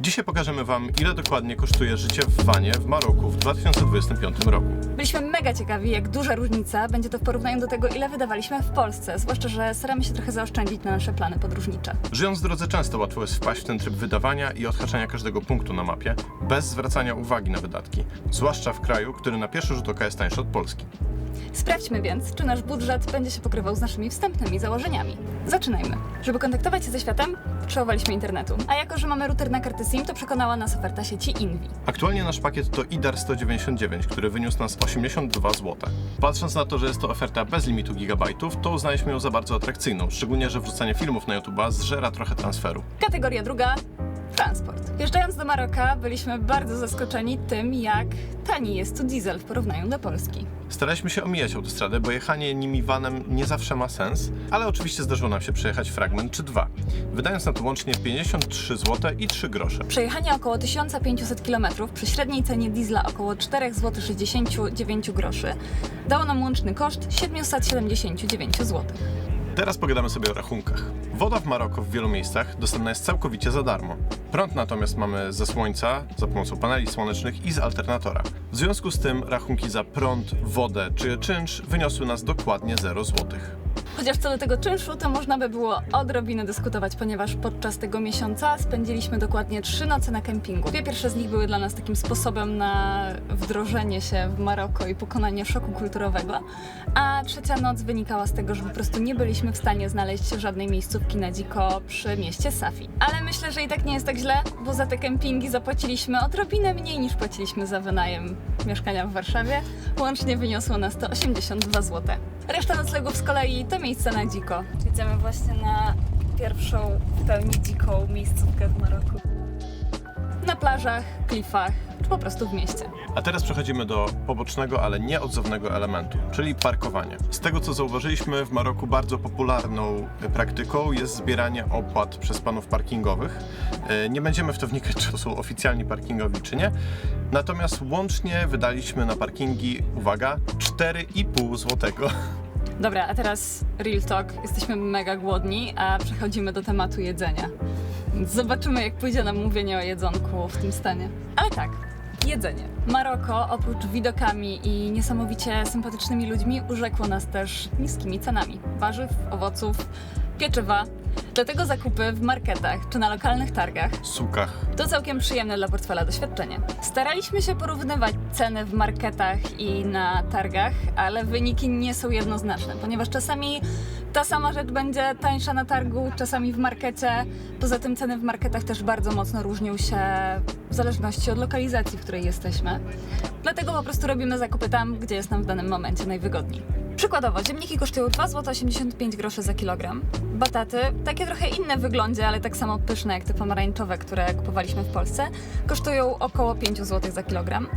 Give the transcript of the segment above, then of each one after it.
Dzisiaj pokażemy Wam, ile dokładnie kosztuje życie w vanie w Maroku w 2025 roku. Byliśmy mega ciekawi, jak duża różnica będzie to w porównaniu do tego, ile wydawaliśmy w Polsce, zwłaszcza, że staramy się trochę zaoszczędzić na nasze plany podróżnicze. Żyjąc w drodze często łatwo jest wpaść w ten tryb wydawania i odhaczania każdego punktu na mapie, bez zwracania uwagi na wydatki, zwłaszcza w kraju, który na pierwszy rzut oka jest tańszy od Polski. Sprawdźmy więc, czy nasz budżet będzie się pokrywał z naszymi wstępnymi założeniami. Zaczynajmy. Żeby kontaktować się ze światem, potrzebowaliśmy internetu. A jako, że mamy router na karty SIM, to przekonała nas oferta sieci Invi. Aktualnie nasz pakiet to IDAR 199, który wyniósł nas 82 zł. Patrząc na to, że jest to oferta bez limitu gigabajtów, to uznaliśmy ją za bardzo atrakcyjną, szczególnie, że wrzucanie filmów na YouTube'a zżera trochę transferu. Kategoria druga. Transport. Wjeżdżając do Maroka, byliśmy bardzo zaskoczeni tym, jak tani jest tu diesel w porównaniu do Polski. Staraliśmy się omijać autostradę, bo jechanie nimi vanem nie zawsze ma sens, ale oczywiście zdarzyło nam się przejechać fragment czy dwa, wydając na to łącznie 53 zł i 3 grosze. Przejechanie około 1500 km przy średniej cenie diesla około 4,69 zł dało nam łączny koszt 779 zł. Teraz pogadamy sobie o rachunkach. Woda w Maroku w wielu miejscach dostępna jest całkowicie za darmo. Prąd natomiast mamy ze słońca, za pomocą paneli słonecznych i z alternatora. W związku z tym rachunki za prąd, wodę czy czynsz wyniosły nas dokładnie 0 zł. Chociaż co do tego czynszu, to można by było odrobinę dyskutować, ponieważ podczas tego miesiąca spędziliśmy dokładnie 3 noce na kempingu. Dwie pierwsze z nich były dla nas takim sposobem na wdrożenie się w Maroko i pokonanie szoku kulturowego, a trzecia noc wynikała z tego, że po prostu nie byliśmy w stanie znaleźć żadnej miejscówki na dziko przy mieście Safi. Ale myślę, że i tak nie jest tak źle, bo za te kempingi zapłaciliśmy odrobinę mniej niż płaciliśmy za wynajem mieszkania w Warszawie. Łącznie wyniosło nas to 82 zł. Reszta noclegów z kolei to miejsca na dziko. Jedziemy właśnie na pierwszą w pełni dziką miejscówkę w Maroku. Na plażach, klifach, czy po prostu w mieście. A teraz przechodzimy do pobocznego, ale nieodzownego elementu, czyli parkowanie. Z tego co zauważyliśmy, w Maroku bardzo popularną praktyką jest zbieranie opłat przez panów parkingowych. Nie będziemy w to wnikać, czy to są oficjalni parkingowi, czy nie. Natomiast łącznie wydaliśmy na parkingi, uwaga, 4,5 zł. Dobra, a teraz real talk. Jesteśmy mega głodni, a przechodzimy do tematu jedzenia. Więc zobaczymy, jak pójdzie nam mówienie o jedzonku w tym stanie. Ale tak, jedzenie. Maroko, oprócz widokami i niesamowicie sympatycznymi ludźmi, urzekło nas też niskimi cenami warzyw, owoców, pieczywa. Dlatego zakupy w marketach czy na lokalnych targach Sukach. to całkiem przyjemne dla portfela doświadczenie. Staraliśmy się porównywać ceny w marketach i na targach, ale wyniki nie są jednoznaczne, ponieważ czasami ta sama rzecz będzie tańsza na targu, czasami w markecie. Poza tym ceny w marketach też bardzo mocno różnią się w zależności od lokalizacji, w której jesteśmy. Dlatego po prostu robimy zakupy tam, gdzie jest nam w danym momencie najwygodniej. Przykładowo, ziemniki kosztują 2,85 zł za kilogram. Bataty, takie trochę inne w wyglądzie, ale tak samo pyszne jak te pomarańczowe, które kupowaliśmy w Polsce, kosztują około 5 zł za kilogram.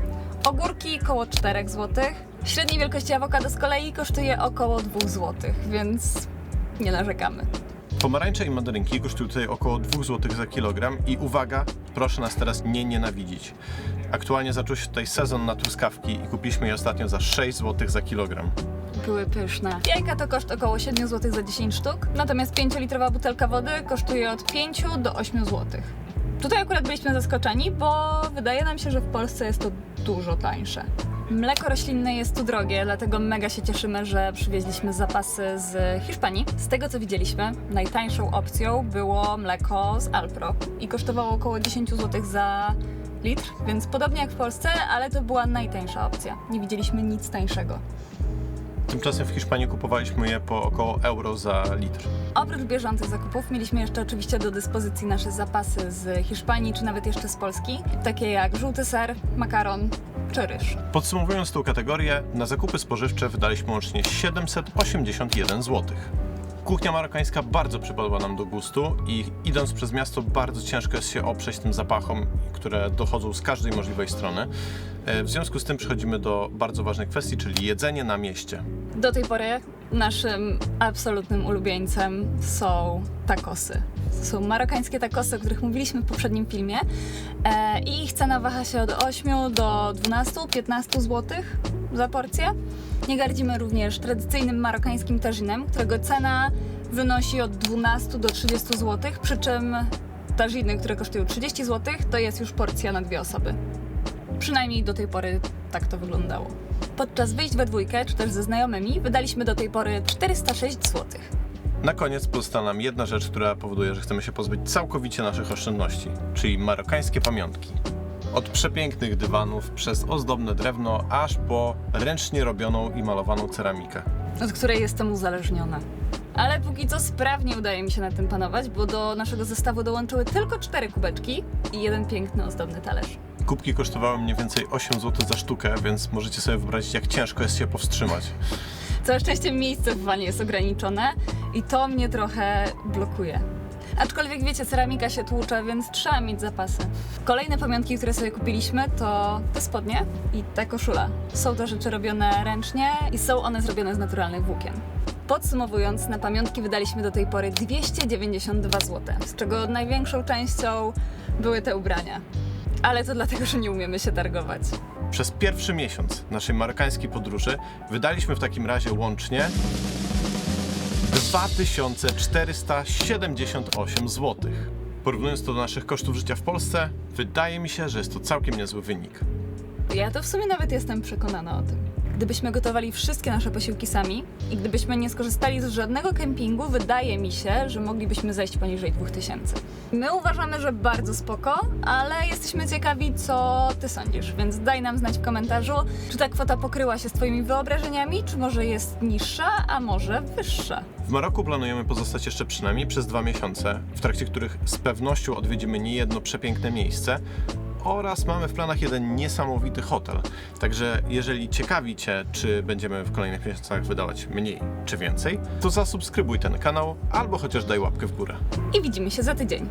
Ogórki około 4 zł. Średniej wielkości awokado z kolei kosztuje około 2 zł, więc nie narzekamy. Pomarańcze i mandarynki kosztują tutaj około 2 zł za kilogram i uwaga, proszę nas teraz nie nienawidzić. Aktualnie zaczął się tutaj sezon na truskawki i kupiliśmy je ostatnio za 6 zł za kilogram. Były pyszne. Jajka to koszt około 7 zł za 10 sztuk, natomiast 5-litrowa butelka wody kosztuje od 5 do 8 zł. Tutaj akurat byliśmy zaskoczeni, bo wydaje nam się, że w Polsce jest to dużo tańsze. Mleko roślinne jest tu drogie, dlatego mega się cieszymy, że przywieźliśmy zapasy z Hiszpanii. Z tego co widzieliśmy, najtańszą opcją było mleko z Alpro i kosztowało około 10 zł za litr, więc podobnie jak w Polsce, ale to była najtańsza opcja. Nie widzieliśmy nic tańszego. Tymczasem w Hiszpanii kupowaliśmy je po około euro za litr. Oprócz bieżących zakupów mieliśmy jeszcze oczywiście do dyspozycji nasze zapasy z Hiszpanii, czy nawet jeszcze z Polski, takie jak żółty ser, makaron czy ryż. Podsumowując tą kategorię, na zakupy spożywcze wydaliśmy łącznie 781 zł. Kuchnia marokańska bardzo przypadła nam do gustu i idąc przez miasto bardzo ciężko jest się oprzeć tym zapachom, które dochodzą z każdej możliwej strony. W związku z tym przechodzimy do bardzo ważnej kwestii, czyli jedzenie na mieście. Do tej pory naszym absolutnym ulubieńcem są tacosy. To są marokańskie tacosy, o których mówiliśmy w poprzednim filmie i ich cena waha się od 8 do 12-15 zł za porcję. Nie gardzimy również tradycyjnym marokańskim taginem, którego cena wynosi od 12 do 30 zł, przy czym Tażiny, które kosztują 30 zł, to jest już porcja na 2 osoby. Przynajmniej do tej pory tak to wyglądało. Podczas wyjść we dwójkę, czy też ze znajomymi, wydaliśmy do tej pory 406 zł. Na koniec pozostała nam jedna rzecz, która powoduje, że chcemy się pozbyć całkowicie naszych oszczędności, czyli marokańskie pamiątki. Od przepięknych dywanów, przez ozdobne drewno, aż po ręcznie robioną i malowaną ceramikę. Od której jestem uzależniona. Ale póki co sprawnie udaje mi się nad tym panować, bo do naszego zestawu dołączyły tylko 4 kubeczki i 1 piękny, ozdobny talerz. Kubki kosztowały mniej więcej 8 zł za sztukę, więc możecie sobie wyobrazić, jak ciężko jest się powstrzymać. Całe szczęście miejsce w wanie jest ograniczone i to mnie trochę blokuje. Aczkolwiek wiecie, ceramika się tłucze, więc trzeba mieć zapasy. Kolejne pamiątki, które sobie kupiliśmy, to te spodnie i ta koszula. Są to rzeczy robione ręcznie i są one zrobione z naturalnych włókien. Podsumowując, na pamiątki wydaliśmy do tej pory 292 zł, z czego największą częścią były te ubrania. Ale to dlatego, że nie umiemy się targować. Przez pierwszy miesiąc naszej marokańskiej podróży wydaliśmy w takim razie łącznie 2478 zł. Porównując to do naszych kosztów życia w Polsce, wydaje mi się, że jest to całkiem niezły wynik. Ja to w sumie nawet jestem przekonana o tym. Gdybyśmy gotowali wszystkie nasze posiłki sami i gdybyśmy nie skorzystali z żadnego kempingu, wydaje mi się, że moglibyśmy zejść poniżej 2000. My uważamy, że bardzo spoko, ale jesteśmy ciekawi, co ty sądzisz, więc daj nam znać w komentarzu, czy ta kwota pokryła się z twoimi wyobrażeniami, czy może jest niższa, a może wyższa. W Maroku planujemy pozostać jeszcze przynajmniej przez 2 miesiące, w trakcie których z pewnością odwiedzimy niejedno przepiękne miejsce oraz mamy w planach jeden niesamowity hotel. Także jeżeli ciekawi Cię, czy będziemy w kolejnych miesiącach wydawać mniej czy więcej, to zasubskrybuj ten kanał albo chociaż daj łapkę w górę. I widzimy się za tydzień.